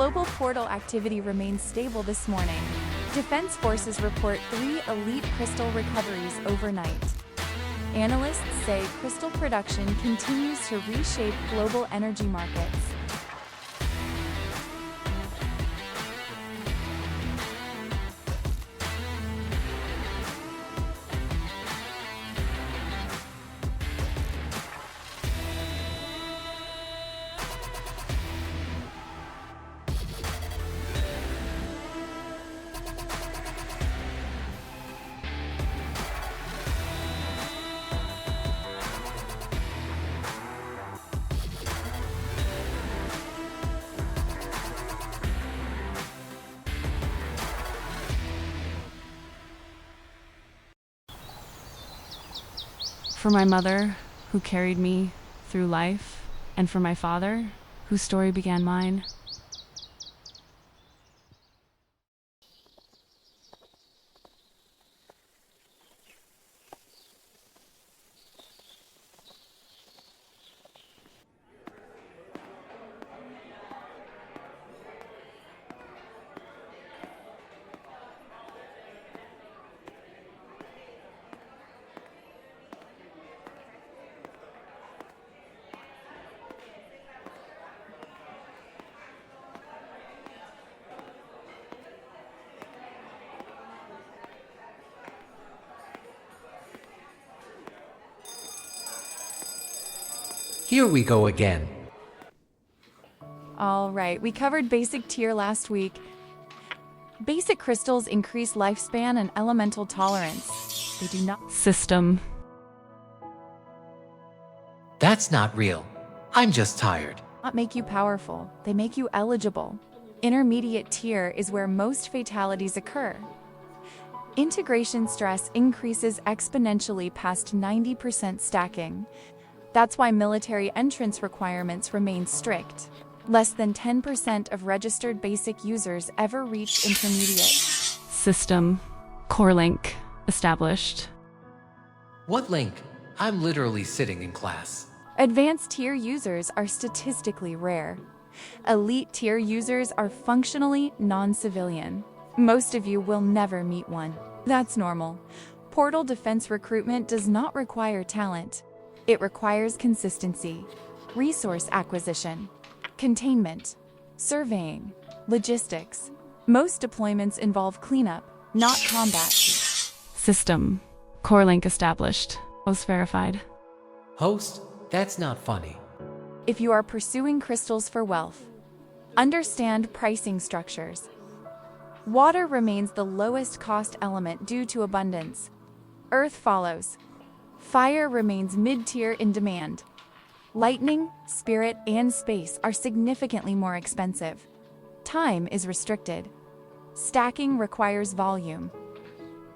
Global portal activity remains stable this morning. Defense forces report 3 elite crystal recoveries overnight. Analysts say crystal production continues to reshape global energy markets. For my mother, who carried me through life, and for my father, whose story began mine. Here we go again. All right, we covered basic tier last week. Basic crystals increase lifespan and elemental tolerance. They do not System. That's not real. I'm just tired. make you powerful, they make you eligible. Intermediate tier is where most fatalities occur. Integration stress increases exponentially past 90% stacking. That's why military entrance requirements remain strict. Less than 10% of registered basic users ever reach intermediate. System. Core link established. What link? I'm literally sitting in class. Advanced tier users are statistically rare. Elite tier users are functionally non-civilian. Most of you will never meet one. That's normal. Portal defense recruitment does not require talent. It requires consistency, resource acquisition, containment, surveying, logistics. Most deployments involve cleanup, not combat. System. Core link established. Host verified. Host? That's not funny. If you are pursuing crystals for wealth, understand pricing structures. Water remains the lowest cost element due to abundance. Earth follows. Fire remains mid-tier in demand. Lightning, spirit, and space are significantly more expensive. Time is restricted. Stacking requires volume.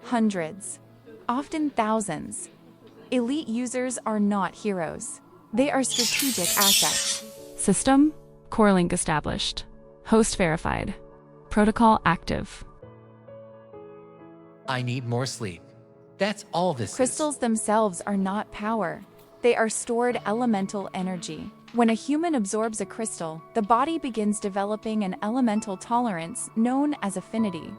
Hundreds, often thousands. Elite users are not heroes. They are strategic assets. System. Core link established. Host verified. Protocol active. I need more sleep. That's all this Crystals themselves are not power. They are stored elemental energy. When a human absorbs a crystal, the body begins developing an elemental tolerance known as affinity.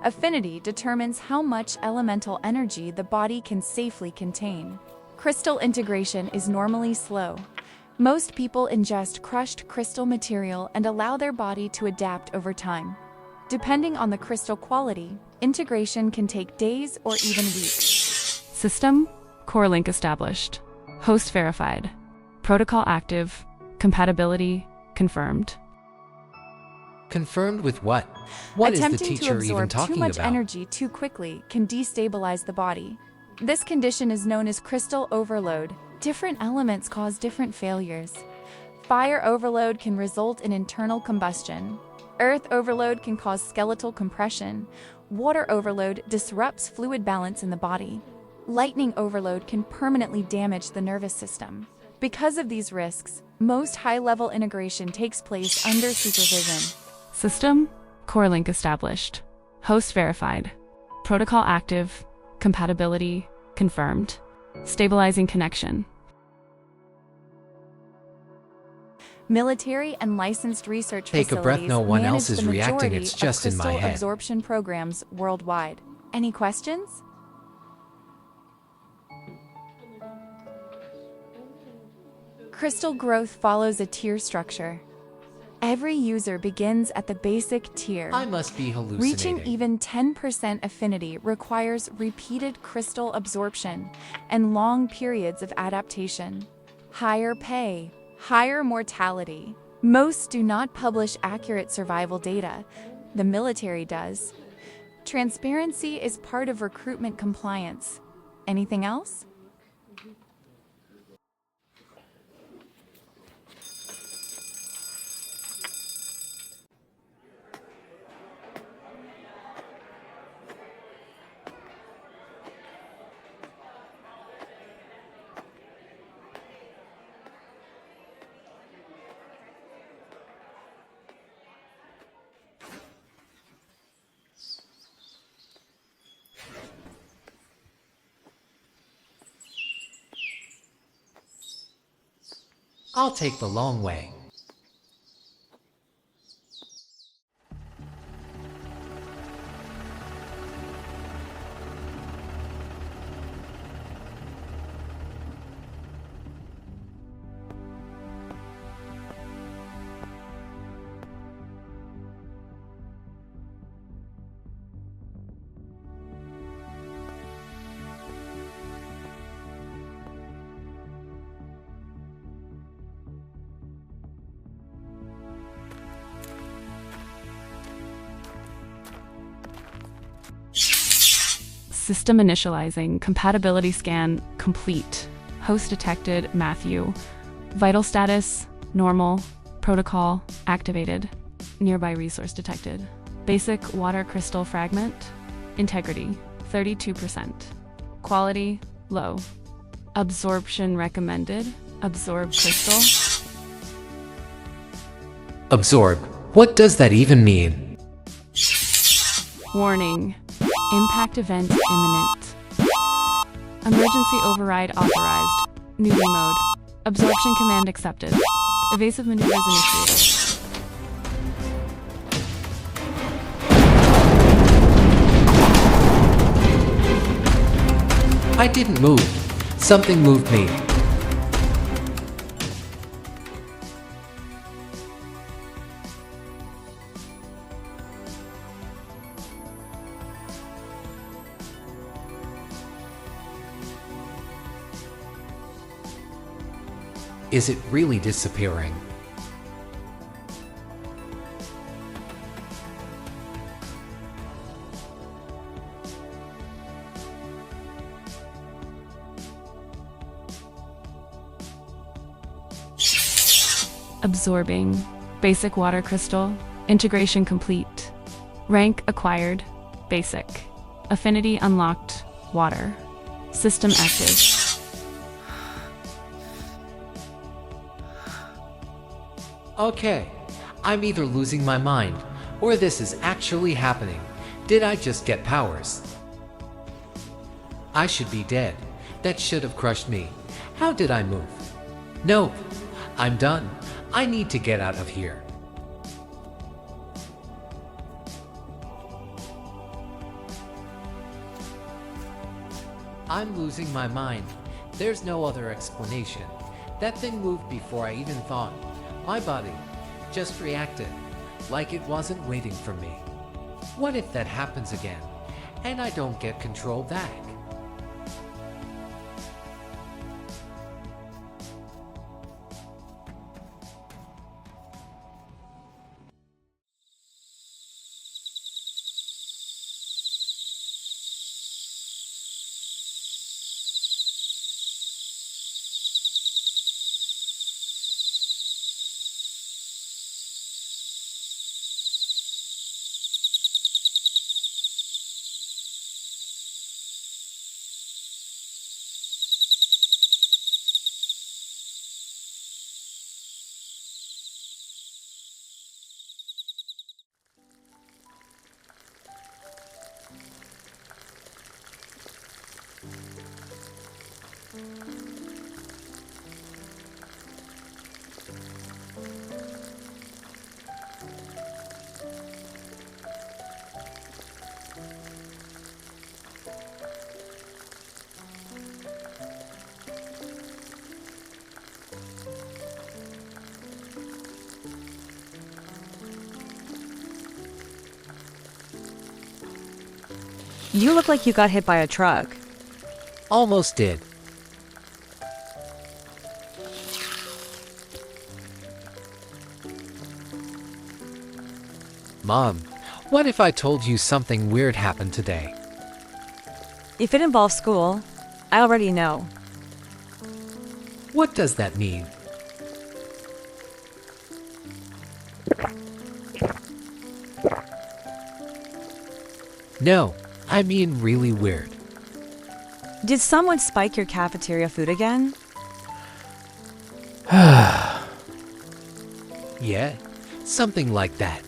Affinity determines how much elemental energy the body can safely contain. Crystal integration is normally slow. Most people ingest crushed crystal material and allow their body to adapt over time. Depending on the crystal quality, integration can take days or even weeks. System. Core link established. Host verified. Protocol active. Compatibility confirmed. Confirmed with what? What is the Attempting to teacher even absorb talking too much about? energy too quickly can destabilize the body. This condition is known as crystal overload. Different elements cause different failures. Fire overload can result in internal combustion. Earth overload can cause skeletal compression. Water overload disrupts fluid balance in the body. Lightning overload can permanently damage the nervous system. Because of these risks, most high-level integration takes place under supervision. System. Core link established. Host verified. Protocol active. Compatibility confirmed. Stabilizing connection. Military and licensed research Take a breath, facilities no one manage else is the reacting, majority it's of just in my crystal head. absorption programs worldwide. Any questions? Crystal growth follows a tier structure. Every user begins at the basic tier. I must be hallucinating. Reaching even 10% affinity requires repeated crystal absorption and long periods of adaptation. Higher pay, higher mortality. Most do not publish accurate survival data. The military does. Transparency is part of recruitment compliance. Anything else? I'll take the long way. System initializing, compatibility scan complete. Host detected, Matthew. Vital status, normal. Protocol, activated. Nearby resource detected. Basic water crystal fragment, integrity, 32%. Quality, low. Absorption recommended, absorb crystal. Absorb. What does that even mean? Warning, impact event imminent. Emergency override authorized. Newbie mode. Absorption command accepted. Evasive maneuvers initiated. I didn't move. Something moved me. Is it really disappearing? Absorbing. Basic water crystal. Integration complete. Rank acquired. Basic. Affinity unlocked. Water. System active. Okay, I'm either losing my mind, or this is actually happening. Did I just get powers? I should be dead. That should have crushed me. How did I move? No, I'm done. I need to get out of here. I'm losing my mind. There's no other explanation. That thing moved before I even thought. My body just reacted, like it wasn't waiting for me. What if that happens again, and I don't get control back? You look like you got hit by a truck. Almost did. Mom, what if I told you something weird happened today? If it involves school, I already know. What does that mean? No, I mean really weird. Did someone spike your cafeteria food again? Yeah, something like that.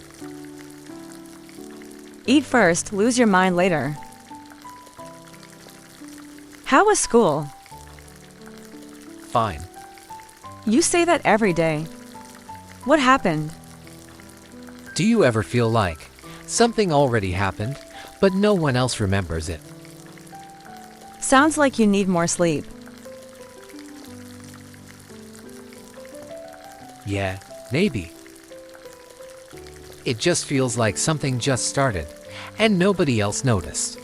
Eat first, lose your mind later. How was school? Fine. You say that every day. What happened? Do you ever feel like something already happened, but no one else remembers it? Sounds like you need more sleep. Yeah, maybe. It just feels like something just started, and nobody else noticed.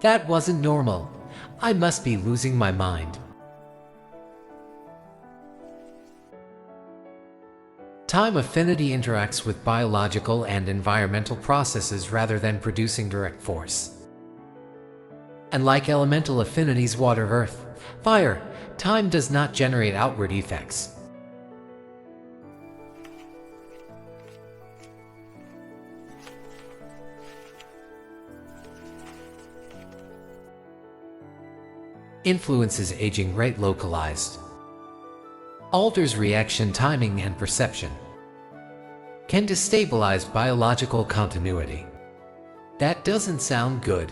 That wasn't normal. I must be losing my mind. Time affinity interacts with biological and environmental processes rather than producing direct force. And like elemental affinities water, earth, fire, time does not generate outward effects. Influences aging rate localized. Alters reaction timing and perception. Can destabilize biological continuity. That doesn't sound good.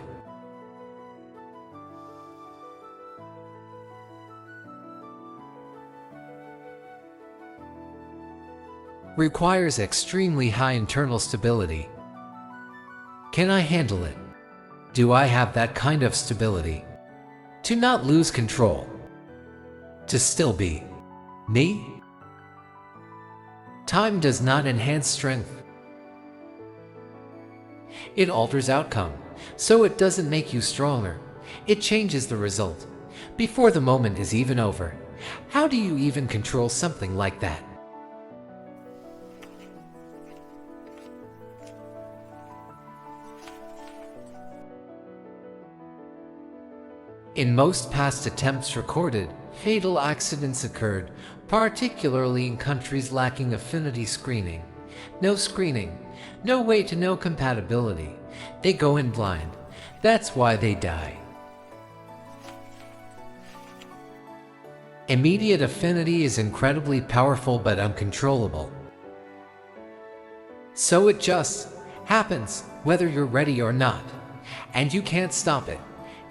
Requires extremely high internal stability. Can I handle it? Do I have that kind of stability? To not lose control. To still be me? Time does not enhance strength. It alters outcome, so it doesn't make you stronger. It changes the result before the moment is even over. How do you even control something like that? In most past attempts recorded, fatal accidents occurred, particularly in countries lacking affinity screening. No screening, no way to know compatibility. They go in blind. That's why they die. Immediate affinity is incredibly powerful but uncontrollable. So it just happens, whether you're ready or not. And you can't stop it,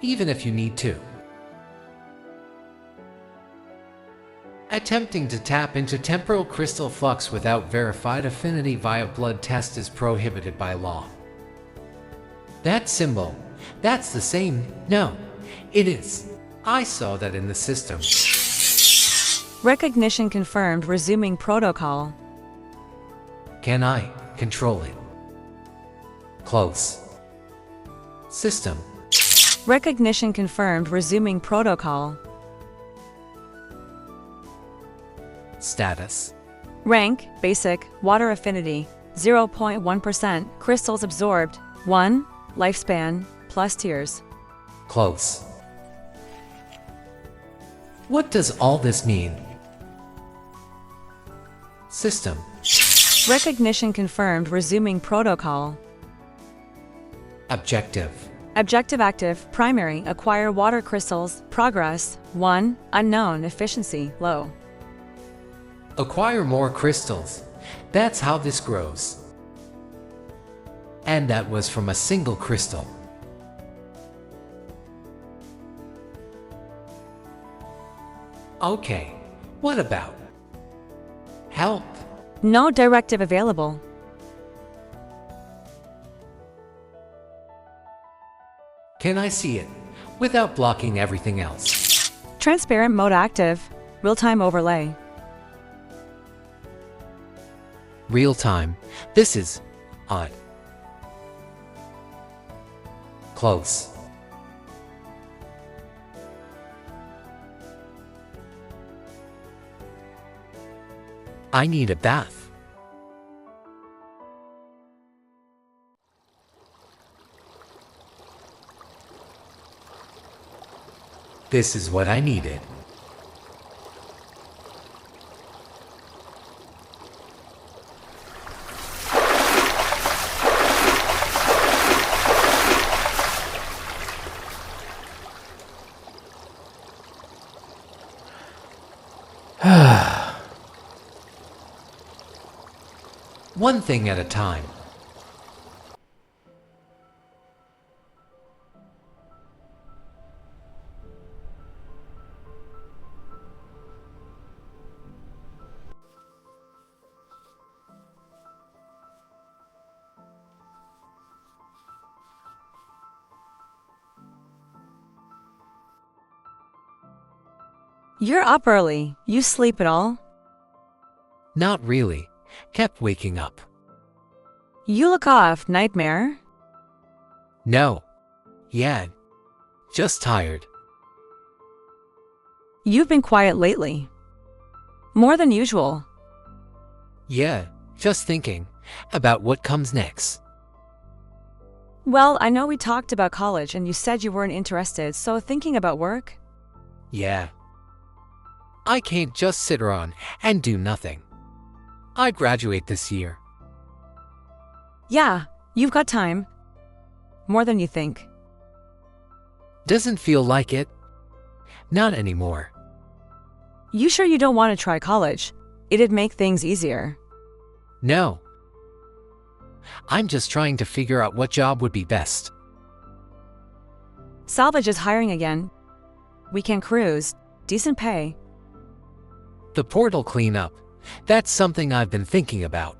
even if you need to. Attempting to tap into temporal crystal flux without verified affinity via blood test is prohibited by law. That symbol, that's the same. No, it is. I saw that in the system. Recognition confirmed, resuming protocol. Can I control it? Close. System. Recognition confirmed, resuming protocol. Status. Rank, basic, water affinity, 0.1%, crystals absorbed, 1, lifespan, plus tears. Close. What does all this mean? System. Recognition confirmed, resuming protocol. Objective. Objective active, primary, acquire water crystals, progress, 1, unknown, efficiency, low. Acquire more crystals. That's how this grows. And that was from a single crystal. Okay, what about health? No directive available. Can I see it without blocking everything else? Transparent mode active. Real-time overlay. Real time. This is odd. Close. I need a bath. This is what I needed. One thing at a time. You're up early. You sleep at all? Not really. Kept waking up. You look off, nightmare. No. Yeah. Just tired. You've been quiet lately. More than usual. Yeah. Just thinking about what comes next. Well, I know we talked about college and you said you weren't interested, so thinking about work? Yeah. I can't just sit around and do nothing. I graduate this year. Yeah, you've got time. More than you think. Doesn't feel like it. Not anymore. You sure you don't want to try college? It'd make things easier. No. I'm just trying to figure out what job would be best. Salvage is hiring again. Weekend cruise. Decent pay. The portal cleanup. That's something I've been thinking about.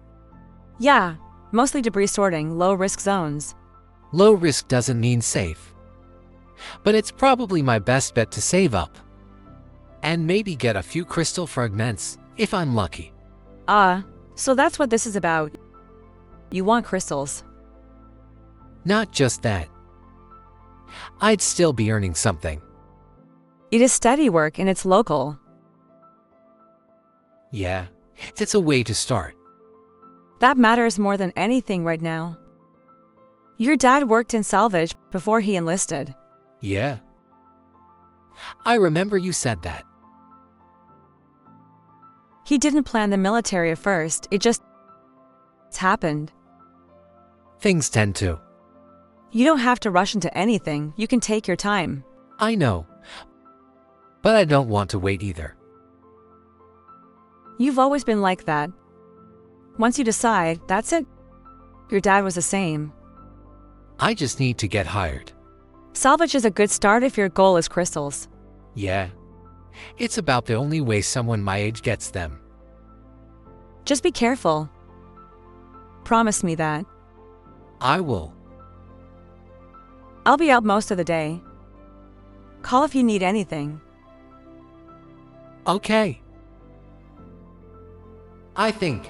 Yeah, mostly debris sorting, low-risk zones. Low risk doesn't mean safe. But it's probably my best bet to save up. And maybe get a few crystal fragments, if I'm lucky. So that's what this is about. You want crystals. Not just that. I'd still be earning something. It is steady work and it's local. Yeah, it's a way to start. That matters more than anything right now. Your dad worked in salvage before he enlisted. Yeah. I remember you said that. He didn't plan the military at first, it just happened. Things tend to. You don't have to rush into anything, you can take your time. I know. But I don't want to wait either. You've always been like that. Once you decide, that's it. Your dad was the same. I just need to get hired. Salvage is a good start if your goal is crystals. Yeah. It's about the only way someone my age gets them. Just be careful. Promise me that. I will. I'll be out most of the day. Call if you need anything. Okay. I think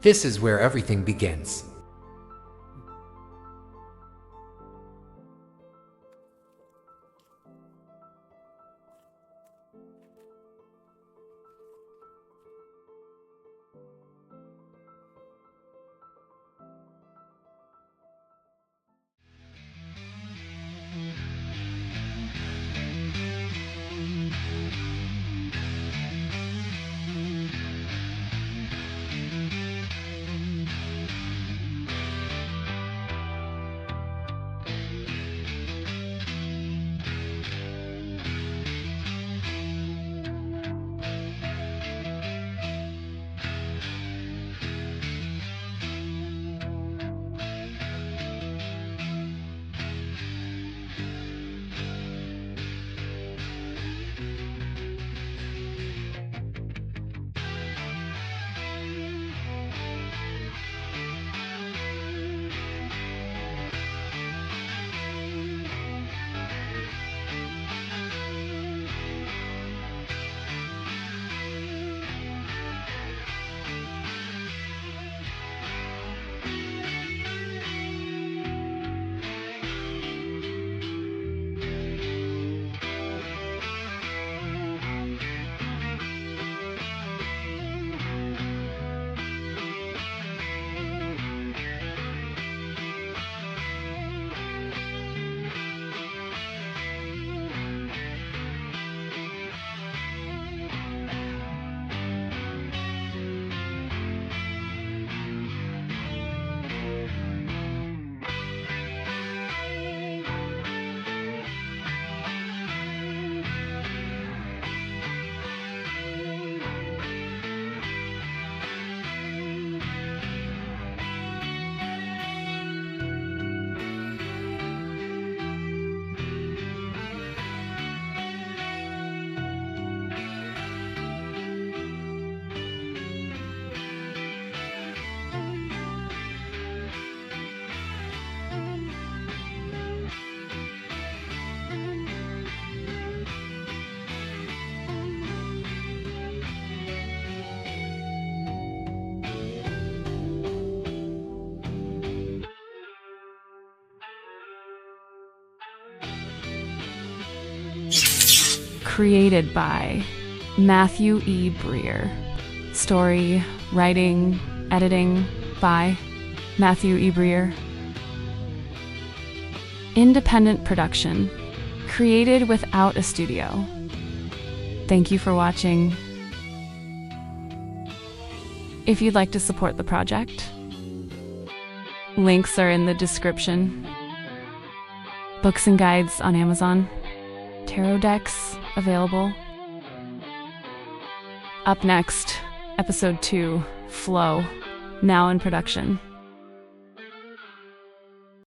this is where everything begins. Created by Matthew E. Breer. Story, writing, editing by Matthew E. Breer. Independent production. Created without a studio. Thank you for watching. If you'd like to support the project, links are in the description. Books and guides on Amazon. Tarot decks available. Up next, episode 2, Flow, now in production.